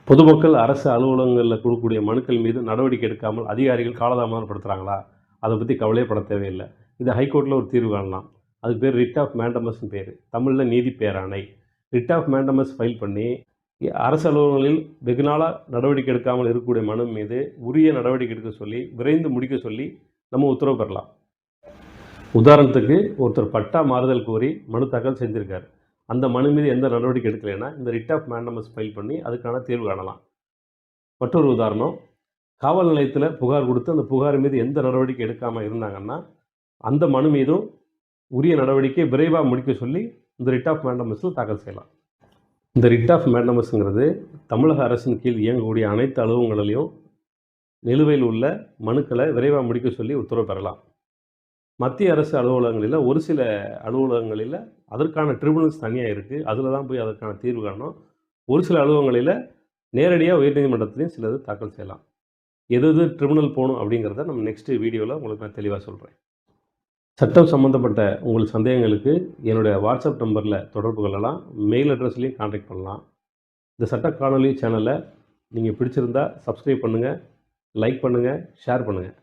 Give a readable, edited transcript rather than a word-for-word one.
பொதுமக்கள் அரசு அலுவலகங்களில் கொடுக்கக்கூடிய மனுக்கள் மீது நடவடிக்கை எடுக்காமல் அதிகாரிகள் காலதாமதப்படுத்துகிறாங்களா? அதை பற்றி கவலையே பட தேவையில்லை. இது ஹைகோர்ட்டில் ஒரு தீர்வு காணலாம். அதுக்கு பேர் ரிட் ஆஃப் மேண்டமஸ்னு பேர். தமிழில் நீதி பேராணை. ரிட் ஆஃப் மேண்டமஸ் ஃபைல் பண்ணி அரசு அலுவலகங்களில் வெகு நாளாக நடவடிக்கை எடுக்காமல் இருக்கக்கூடிய மனு மீது உரிய நடவடிக்கை எடுக்க சொல்லி விரைந்து முடிக்க சொல்லி நம்ம உத்தரவு பெறலாம். உதாரணத்துக்கு ஒருத்தர் பட்டா மாறுதல் கோரி மனு தாக்கல் செஞ்சுருக்காரு. அந்த மனு மீது எந்த நடவடிக்கை எடுக்கலைன்னா இந்த ரிட் ஆஃப் மேண்டமஸ் ஃபைல் பண்ணி அதுக்கான தீர்வு காணலாம். மற்றொரு உதாரணம், காவல் நிலையத்தில் புகார் கொடுத்து அந்த புகார் மீது எந்த நடவடிக்கை எடுக்காமல் இருந்தாங்கன்னா அந்த மனு மீதும் உரிய நடவடிக்கை விரைவாக முடிக்க சொல்லி இந்த ரிட் ஆஃப் மேண்டமஸில் தாக்கல் செய்யலாம். இந்த ரிட் ஆஃப் மேண்டமஸ்ங்கிறது தமிழக அரசின் கீழ் இயங்கக்கூடிய அனைத்து அலுவலகங்களிலும் நிலுவையில் உள்ள மனுக்களை விரைவாக முடிக்க சொல்லி உத்தரவு பெறலாம். மத்திய அரசு அலுவலகங்களில் ஒரு சில அலுவலகங்களில் அதற்கான ட்ரிபுனல்ஸ் தனியாக இருக்குது. அதில் தான் போய் அதற்கான தீர்வு காணணும். ஒரு சில அலுவலகங்களில் நேரடியாக உயர்நீதிமன்றத்திலையும் சிலது தாக்கல் செய்யலாம். எது ட்ரிபுனல் போகணும் அப்படிங்கிறத நம்ம நெக்ஸ்ட்டு வீடியோவில் உங்களுக்கு நான் தெளிவாக சொல்கிறேன். சட்டம் சம்மந்தப்பட்ட உங்கள் சந்தேகங்களுக்கு என்னுடைய வாட்ஸ்அப் நம்பரில் தொடர்பு கொள்ளலாம். மெயில் அட்ரஸ்லையும் கான்டாக்ட் பண்ணலாம். இந்த சட்ட காணொலி சேனலை நீங்கள் பிடிச்சிருந்தால் சப்ஸ்கிரைப் பண்ணுங்கள், லைக் பண்ணுங்கள், ஷேர் பண்ணுங்கள்.